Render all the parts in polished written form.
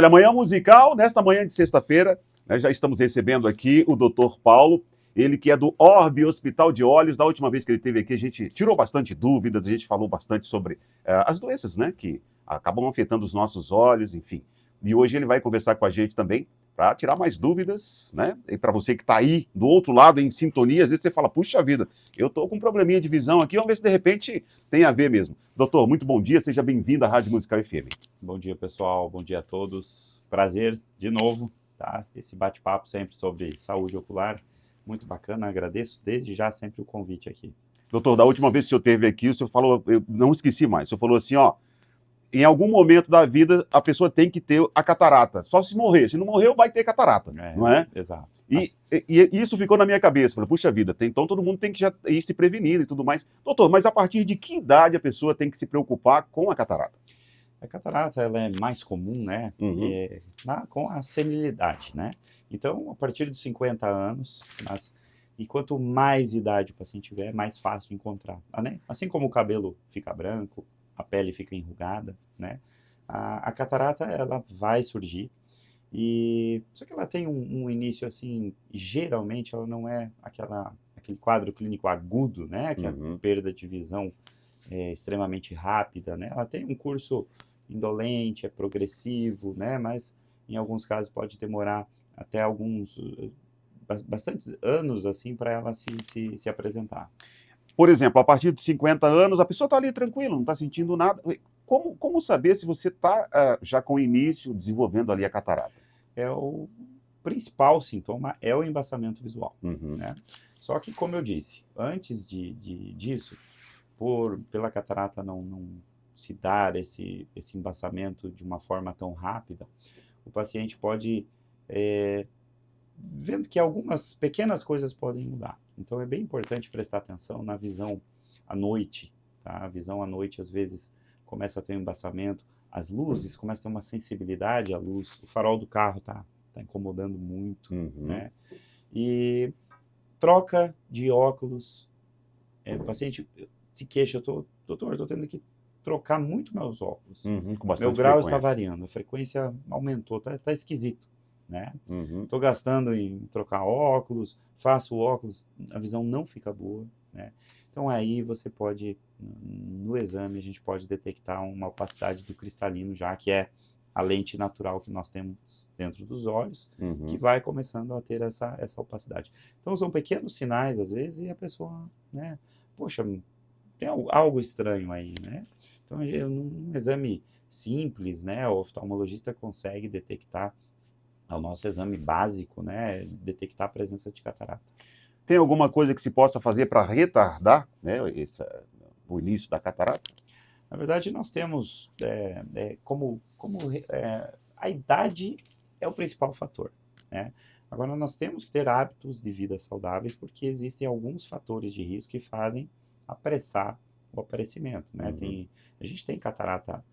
Olha, Manhã Musical, nesta manhã de sexta-feira, né, já estamos recebendo aqui o Dr. Paulo, ele que é do Orbe Hospital de Olhos. Da última vez que ele esteve aqui, a gente tirou bastante dúvidas, a gente falou bastante sobre as doenças, né, que acabam afetando os nossos olhos, enfim. E hoje ele vai conversar com a gente também para tirar mais dúvidas, né? E para você que está aí do outro lado em sintonia, às vezes você fala, puxa vida, eu estou com um probleminha de visão aqui, vamos ver se de repente tem a ver mesmo. Doutor, muito bom dia, seja bem-vindo à Rádio Musical FM. Bom dia, pessoal. Bom dia a todos. Prazer de novo, tá? Esse bate-papo sempre sobre saúde ocular. Muito bacana, agradeço desde já sempre o convite aqui. Doutor, da última vez que o senhor esteve aqui, o senhor falou, eu não esqueci mais, o senhor falou assim, ó, em algum momento da vida a pessoa tem que ter a catarata, só se morrer, se não morreu vai ter catarata, não é? Exato. E isso ficou na minha cabeça, falei, puxa vida, então todo mundo tem que já ir se prevenindo e tudo mais. Doutor, mas a partir de que idade a pessoa tem que se preocupar com a catarata? A catarata ela é mais comum, né, com a senilidade, né? Então, a partir dos 50 anos, e quanto mais idade o paciente tiver, mais fácil de encontrar, né? Assim como o cabelo fica branco, a pele fica enrugada, né? A catarata, ela vai surgir, só que ela tem um início assim, geralmente ela não é aquele quadro clínico agudo, né? Que é a perda de visão extremamente rápida, né? Ela tem um curso indolente, é progressivo, né? Mas em alguns casos pode demorar até bastantes anos assim para ela se apresentar. Por exemplo, a partir dos 50 anos, a pessoa está ali tranquila, não está sentindo nada. Como saber se você está já com o início desenvolvendo ali a catarata? O principal sintoma é o embaçamento visual, né? Só que, como eu disse, antes disso, pela catarata não se dar esse embaçamento de uma forma tão rápida, o paciente pode vendo que algumas pequenas coisas podem mudar. Então é bem importante prestar atenção na visão à noite, tá? A visão à noite às vezes começa a ter um embaçamento, as luzes começam a ter uma sensibilidade à luz, o farol do carro tá incomodando muito, né? E troca de óculos, o paciente se queixa, doutor, eu tô tendo que trocar muito meus óculos. Com bastante Meu grau frequência. está variando, a frequência aumentou, tá esquisito, né? Tô gastando em trocar óculos, faço óculos, a visão não fica boa, né? Então aí você pode, no exame, a gente pode detectar uma opacidade do cristalino, já que é a lente natural que nós temos dentro dos olhos, que vai começando a ter essa opacidade. Então são pequenos sinais, às vezes, e a pessoa, né? Poxa, tem algo estranho aí, né? Então, num exame simples, né, o oftalmologista consegue detectar, ao nosso exame básico, né, detectar a presença de catarata. Tem alguma coisa que se possa fazer para retardar, né, o início da catarata? Na verdade, nós temos, a idade é o principal fator, né? Agora, nós temos que ter hábitos de vida saudáveis, porque existem alguns fatores de risco que fazem apressar o aparecimento, né? A gente tem catarata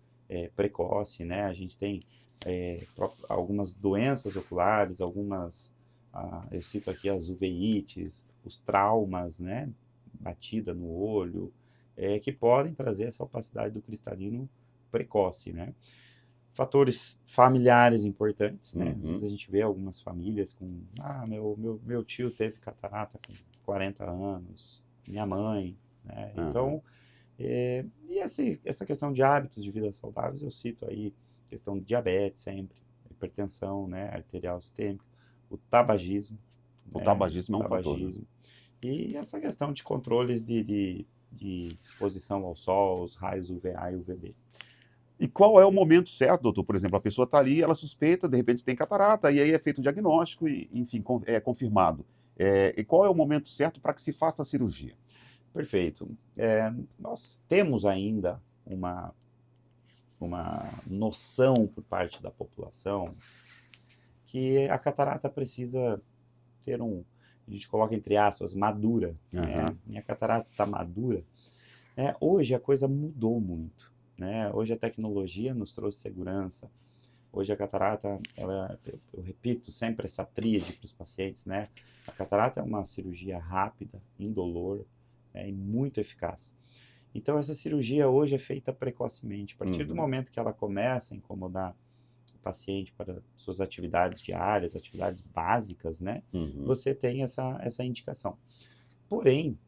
precoce, né? A gente tem algumas doenças oculares, eu cito aqui as uveites, os traumas, né? Batida no olho, que podem trazer essa opacidade do cristalino precoce, né? Fatores familiares importantes, né? Às vezes a gente vê algumas famílias com, meu tio teve catarata com 40 anos, minha mãe, né? Então, essa questão de hábitos de vida saudáveis, eu cito aí questão de diabetes sempre, hipertensão, né, arterial sistêmica, o tabagismo. O tabagismo é um fator, né? E essa questão de controles de exposição ao sol, os raios UVA e UVB. E qual é o momento certo, doutor? Por exemplo, a pessoa está ali, ela suspeita, de repente tem catarata, e aí é feito o diagnóstico e, enfim, é confirmado. E qual é o momento certo para que se faça a cirurgia? Perfeito. Nós temos ainda uma noção por parte da população que a catarata precisa ter a gente coloca entre aspas, madura, né? Minha catarata está madura. Hoje a coisa mudou muito, né? Hoje a tecnologia nos trouxe segurança. Hoje a catarata, eu repito sempre essa tríade para os pacientes, né? A catarata é uma cirurgia rápida, indolor, e muito eficaz. Então essa cirurgia hoje é feita precocemente. A partir do momento que ela começa a incomodar o paciente para suas atividades diárias, atividades básicas, né? Uhum. Você tem essa indicação. Porém,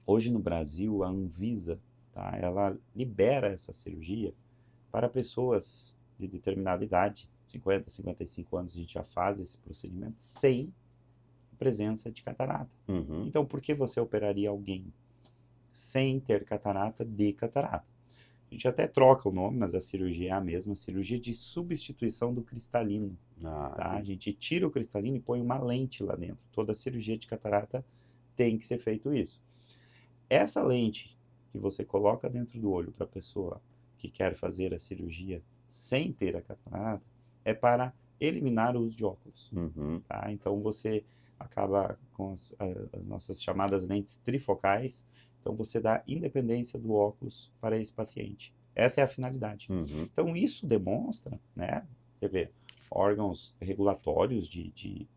hoje no Brasil, a Anvisa, tá, ela libera essa cirurgia para pessoas de determinada idade, 50, 55 anos, a gente já faz esse procedimento sem presença de catarata. Uhum. Então, por que você operaria alguém sem ter catarata de catarata? A gente até troca o nome, mas a cirurgia é a mesma, cirurgia de substituição do cristalino. Tá? A gente tira o cristalino e põe uma lente lá dentro. Toda cirurgia de catarata tem que ser feito isso. Essa lente que você coloca dentro do olho para a pessoa que quer fazer a cirurgia sem ter a catarata é para eliminar o uso de óculos. Uhum. Tá? Então você acaba com as nossas chamadas lentes trifocais. Então você dá independência do óculos para esse paciente. Essa é a finalidade. Uhum. Então isso demonstra, né? Você vê órgãos regulatórios de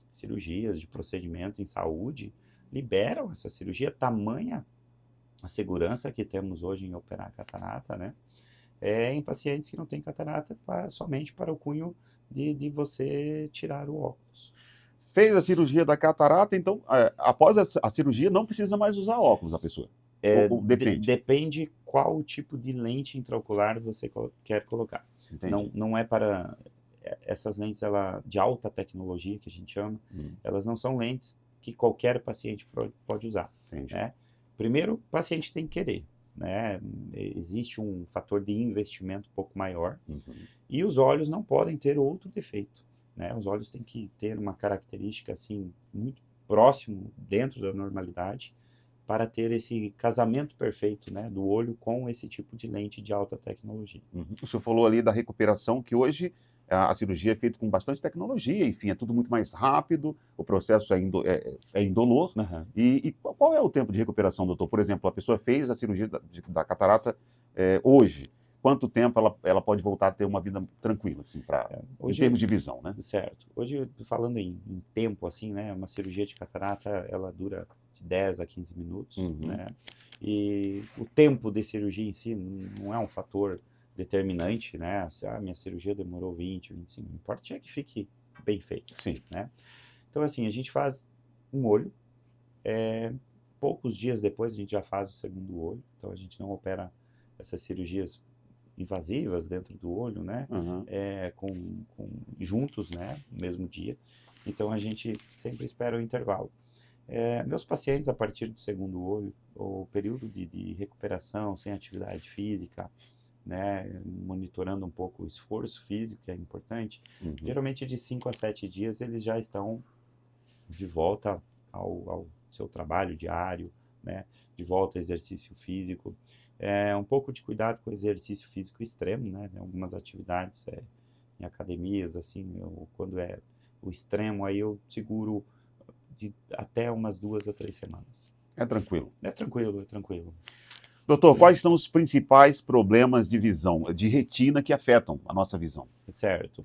cirurgias, de procedimentos em saúde liberam essa cirurgia, tamanha a segurança que temos hoje em operar catarata, né? Em pacientes que não têm catarata somente para o cunho de você tirar o óculos. Fez a cirurgia da catarata, então, após a cirurgia, não precisa mais usar óculos a pessoa. Ou depende. Depende qual tipo de lente intraocular você quer colocar. Entendi. Não é para... Essas lentes de alta tecnologia, que a gente chama, elas não são lentes que qualquer paciente pode usar. Entendi. Né? Primeiro, o paciente tem que querer. Né? Existe um fator de investimento um pouco maior. Uhum. E os olhos não podem ter outro defeito. Né? Os olhos têm que ter uma característica assim, muito próximo, dentro da normalidade, para ter esse casamento perfeito, né, do olho com esse tipo de lente de alta tecnologia. Uhum. O senhor falou ali da recuperação, que hoje a cirurgia é feita com bastante tecnologia, enfim, é tudo muito mais rápido, o processo é indolor. Uhum. E qual é o tempo de recuperação, doutor? Por exemplo, a pessoa fez a cirurgia da catarata hoje. Quanto tempo ela pode voltar a ter uma vida tranquila, assim, em termos de visão, né? Certo. Hoje, falando em tempo, assim, né, uma cirurgia de catarata, ela dura de 10 a 15 minutos, né? E o tempo de cirurgia em si não é um fator determinante, né? Se minha cirurgia demorou 20, 25, o importante é que fique bem feito. Sim. Né? Então, assim, a gente faz um olho, poucos dias depois a gente já faz o segundo olho, então a gente não opera essas cirurgias invasivas dentro do olho, né? Uhum. Juntos, né? No mesmo dia. Então a gente sempre espera o intervalo. Meus pacientes, a partir do segundo olho, o período de recuperação sem atividade física, né, monitorando um pouco o esforço físico, que é importante, geralmente de 5 a 7 dias eles já estão de volta ao seu trabalho diário, né, de volta ao exercício físico. Um pouco de cuidado com o exercício físico extremo, né, algumas atividades em academias, assim, quando é o extremo, aí eu seguro de até umas 2 a 3 semanas. É tranquilo? É tranquilo, é tranquilo. Doutor, quais são os principais problemas de visão, de retina, que afetam a nossa visão? Certo.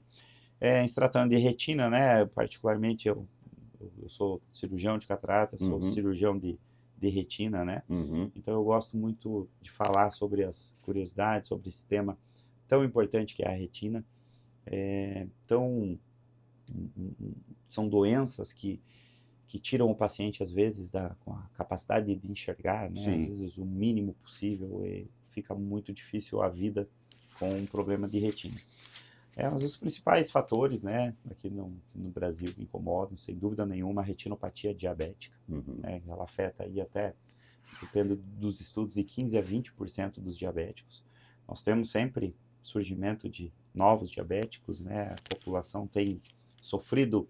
Em se tratando de retina, né, particularmente eu sou cirurgião de catarata, sou cirurgião de retina, né? Então eu gosto muito de falar sobre as curiosidades, sobre esse tema tão importante que é a retina. Então, são doenças que tiram o paciente, às vezes, com a capacidade de enxergar, né? Às vezes, o mínimo possível, e fica muito difícil a vida com um problema de retina. Mas os principais fatores, né, aqui no Brasil que incomodam, sem dúvida nenhuma, a retinopatia diabética. Né? Ela afeta aí até, dependendo dos estudos, de 15 a 20% dos diabéticos. Nós temos sempre surgimento de novos diabéticos, né? A população tem sofrido,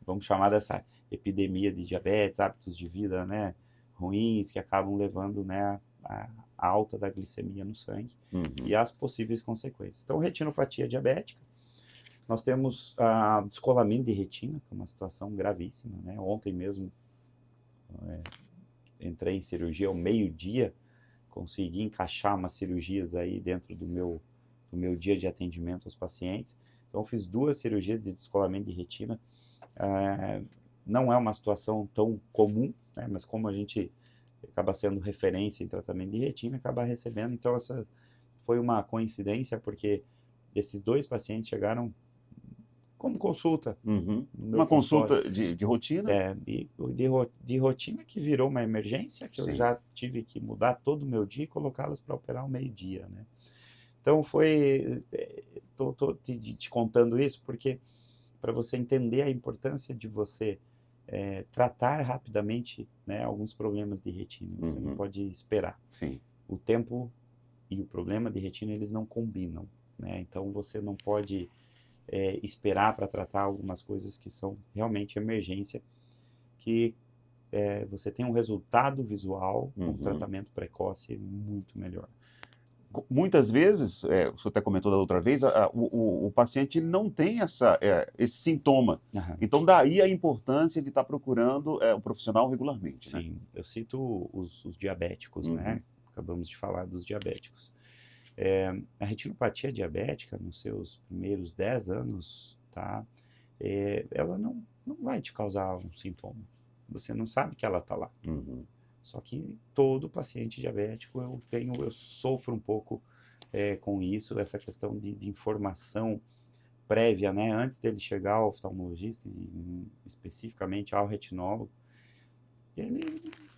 vamos chamar dessa epidemia de diabetes, hábitos de vida, né, ruins, que acabam levando, né, a alta da glicemia no sangue e as possíveis consequências. Então, retinopatia diabética, nós temos descolamento de retina, que é uma situação gravíssima, né? Ontem mesmo entrei em cirurgia ao meio-dia, consegui encaixar umas cirurgias aí dentro do meu dia de atendimento aos pacientes. Então, fiz 2 cirurgias de descolamento de retina. Não é uma situação tão comum, né? Mas como a gente acaba sendo referência em tratamento de retina, acaba recebendo. Então, essa foi uma coincidência, porque esses 2 pacientes chegaram como consulta Uhum. no meu Uma consultório. consulta de rotina? E de rotina que virou uma emergência, que eu Sim. já tive que mudar todo o meu dia e colocá-los para operar ao meio-dia, né? Então foi, tô te contando isso porque para você entender a importância de você tratar rapidamente, né, alguns problemas de retina. Você não Uhum. pode esperar. Sim. O tempo e o problema de retina, eles não combinam, né? Então você não pode esperar para tratar algumas coisas que são realmente emergência, que você tem um resultado visual com um Uhum. tratamento precoce muito melhor. Muitas vezes, o senhor até comentou da outra vez, o paciente ele não tem esse sintoma. Aham. Então, daí a importância de estar procurando o profissional regularmente, né? Sim, eu cito os diabéticos, Uhum. né? Acabamos de falar dos diabéticos. A retinopatia diabética, nos seus primeiros 10 anos, tá? Ela não vai te causar um sintoma. Você não sabe que ela está lá. Uhum. Só que todo paciente diabético eu sofro um pouco com isso, essa questão de informação prévia, né? Antes dele chegar ao oftalmologista, e especificamente ao retinólogo, ele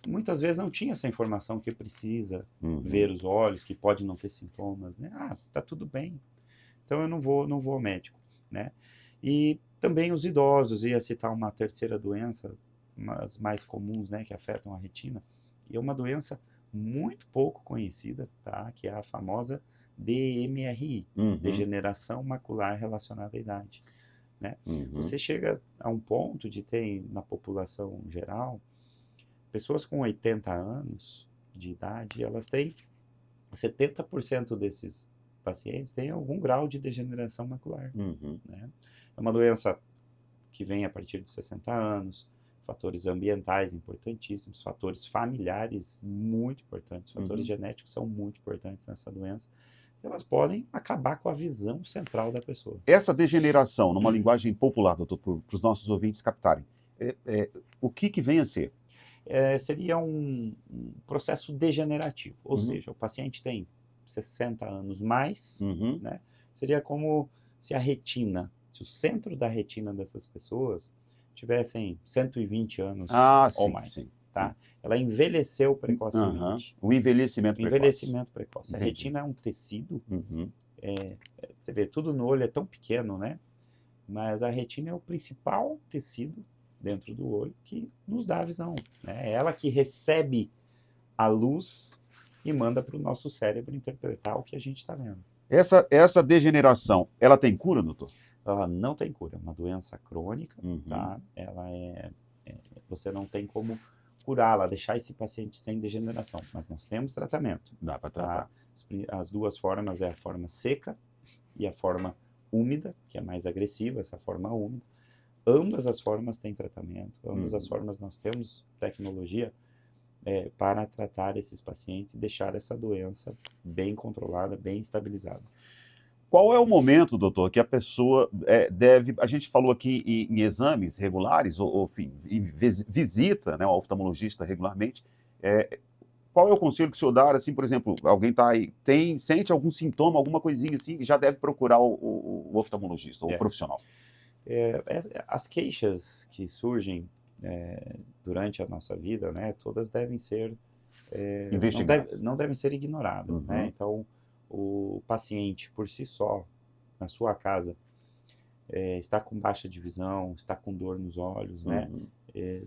muitas vezes não tinha essa informação que precisa Uhum. ver os olhos, que pode não ter sintomas, né? Ah, tá tudo bem. Então eu não vou ao médico, né? E também os idosos, ia citar uma terceira doença, as mais comuns, né, que afetam a retina, e é uma doença muito pouco conhecida, tá? Que é a famosa DMRI, Uhum. degeneração macular relacionada à idade, né? Uhum. Você chega a um ponto de ter na população geral pessoas com 80 anos de idade, elas têm 70% desses pacientes têm algum grau de degeneração macular, Uhum. né? É uma doença que vem a partir dos 60 anos, fatores ambientais importantíssimos, fatores familiares muito importantes, fatores genéticos são muito importantes nessa doença. Elas podem acabar com a visão central da pessoa. Essa degeneração, numa linguagem popular, doutor, para os nossos ouvintes captarem, o que vem a ser? Seria um processo degenerativo, ou Uhum. seja, o paciente tem 60 anos mais, Uhum. né? Seria como se o centro da retina dessas pessoas tivessem 120 anos ou Sim, mais, sim, tá? sim. Ela envelheceu Aham. precocemente. O envelhecimento precoce. Envelhecimento precoce. A Entendi. retina é um tecido, Uhum. você vê, tudo no olho é tão pequeno, né? Mas a retina é o principal tecido dentro do olho que nos dá a visão, né? É ela que recebe a luz e manda para o nosso cérebro interpretar o que a gente está vendo. Essa degeneração, ela tem cura, doutor? Ela não tem cura, é uma doença crônica, Uhum. tá? Ela você não tem como curá-la, deixar esse paciente sem degeneração, mas nós temos tratamento. Dá para Tá? tratar. As duas formas é a forma seca e a forma úmida, que é mais agressiva, essa forma úmida. Ambas as formas têm tratamento, ambas as formas nós temos tecnologia para tratar esses pacientes e deixar essa doença bem controlada, bem estabilizada. Qual é o momento, doutor, que a pessoa deve... A gente falou aqui em exames regulares, ou enfim, visita, né, o oftalmologista regularmente. Qual é o conselho que o senhor dá, assim, por exemplo, alguém está aí, sente algum sintoma, alguma coisinha assim, já deve procurar o oftalmologista, o profissional? As queixas que surgem durante a nossa vida, né, todas devem ser Investigadas. não devem ser ignoradas, né? Uhum. Então, o paciente por si só, na sua casa, está com baixa de visão, está com dor nos olhos, né? Uhum.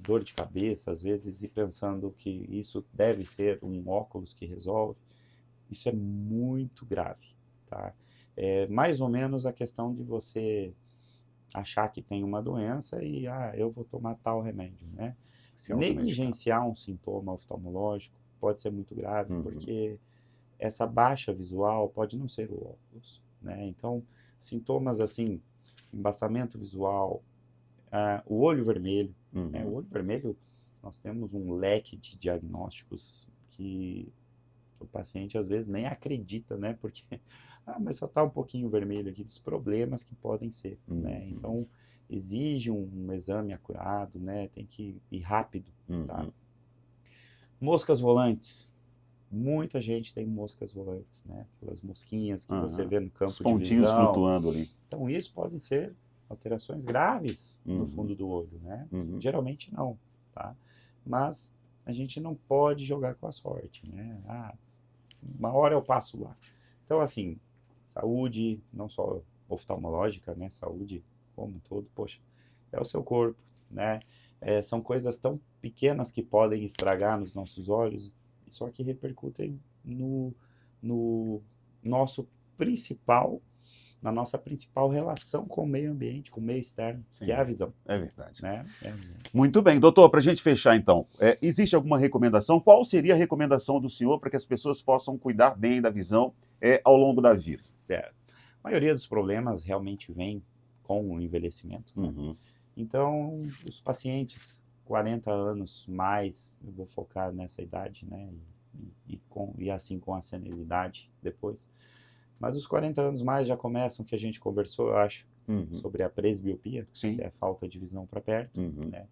Dor de cabeça, às vezes, e pensando que isso deve ser um óculos que resolve, isso é muito grave, tá? É mais ou menos a questão de você achar que tem uma doença e, eu vou tomar tal remédio, né? Se automedicar. Negligenciar um sintoma oftalmológico pode ser muito grave, Uhum. porque essa baixa visual pode não ser o óculos, né? Então, sintomas assim, embaçamento visual, o olho vermelho, né? O Uhum. olho vermelho, nós temos um leque de diagnósticos que o paciente às vezes nem acredita, né? Porque, mas só está um pouquinho vermelho aqui, dos problemas que podem ser, né? Uhum. Então, exige um exame acurado, né? Tem que ir rápido, tá? Uhum. Moscas volantes, Muita gente tem moscas volantes, né? Aquelas mosquinhas que você Aham. vê no Os campo de pontinhos visão. flutuando ali. Então, isso podem ser alterações graves Uhum. no fundo do olho, né? Uhum. Geralmente não, tá? Mas a gente não pode jogar com a sorte, né? Ah, uma hora eu passo lá. Então, assim, saúde, não só oftalmológica, né? Saúde como um todo, poxa, é o seu corpo, né? São coisas tão pequenas que podem estragar nos nossos olhos, só que repercutem no nosso principal, na nossa principal relação com o meio ambiente, com o meio externo, que é a Sim, visão, é verdade. né? É a visão. Muito bem, doutor, para a gente fechar então, existe alguma recomendação? Qual seria a recomendação do senhor para que as pessoas possam cuidar bem da visão ao longo da vida? A maioria dos problemas realmente vem com o envelhecimento, né? Uhum. Então, os pacientes 40 anos mais, eu vou focar nessa idade, né? E assim com a senilidade depois. Mas os 40 anos mais já começam, que a gente conversou, eu acho, Uhum. sobre a presbiopia, Sim. que é a falta de visão para perto, Uhum. né?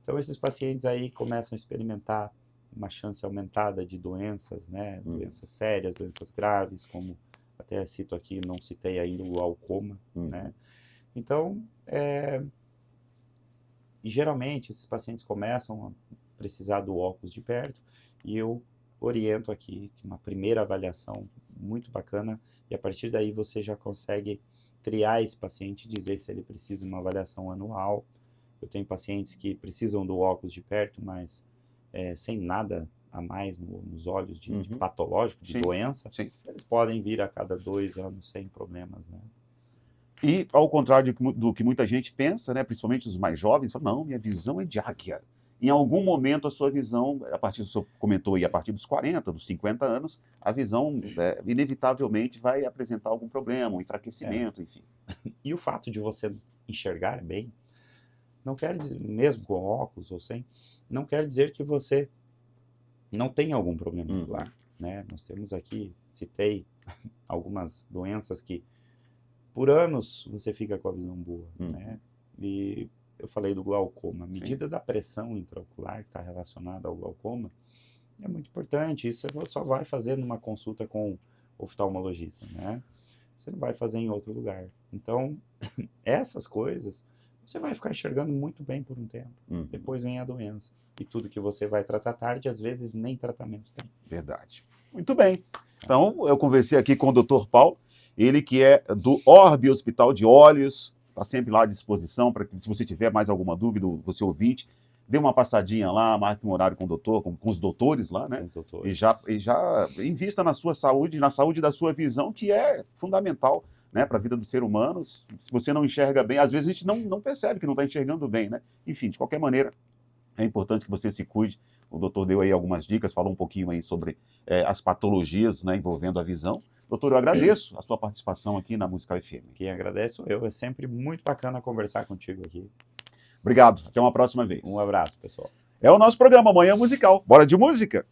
Então, esses pacientes aí começam a experimentar uma chance aumentada de doenças, né? Doenças sérias, doenças graves, como até cito aqui, não citei ainda o glaucoma, né? Então, geralmente, esses pacientes começam a precisar do óculos de perto e eu oriento aqui que uma primeira avaliação muito bacana e a partir daí você já consegue triar esse paciente e dizer se ele precisa de uma avaliação anual. Eu tenho pacientes que precisam do óculos de perto, mas sem nada a mais nos olhos de patológico, de Sim. doença. Sim. Eles podem vir a cada 2 anos sem problemas, né? E, ao contrário do que muita gente pensa, né, principalmente os mais jovens, falam, não, minha visão é de águia. Em algum momento a sua visão, a partir do senhor comentou aí, a partir dos 40, dos 50 anos, a visão inevitavelmente vai apresentar algum problema, um enfraquecimento, enfim. E o fato de você enxergar bem, não quer dizer, mesmo com óculos ou sem, não quer dizer que você não tem algum problema ocular, né? Nós temos aqui, citei algumas doenças que por anos você fica com a visão boa, né? E eu falei do glaucoma. A medida da pressão intraocular que está relacionada ao glaucoma é muito importante. Isso você só vai fazer numa consulta com oftalmologista, né? Você não vai fazer em outro lugar. Então, essas coisas você vai ficar enxergando muito bem por um tempo. Depois vem a doença. E tudo que você vai tratar tarde, às vezes nem tratamento tem. Verdade. Muito bem. Então, eu conversei aqui com o Dr. Paulo, ele que é do Orbe Hospital de Olhos, está sempre lá à disposição para que, se você tiver mais alguma dúvida, você ouvinte, dê uma passadinha lá, marque um horário com o doutor, com os doutores lá, né? Os doutores. E já invista na sua saúde, na saúde da sua visão, que é fundamental, né, para a vida do ser humano. Se você não enxerga bem, às vezes a gente não percebe que não está enxergando bem, né? Enfim, de qualquer maneira, é importante que você se cuide. O doutor deu aí algumas dicas, falou um pouquinho aí sobre as patologias, né, envolvendo a visão. Doutor, eu agradeço a sua participação aqui na Musical FM. Quem agradeço eu. É sempre muito bacana conversar contigo aqui. Obrigado. Até uma próxima vez. Um abraço, pessoal. É o nosso programa Manhã Musical. Bora de música?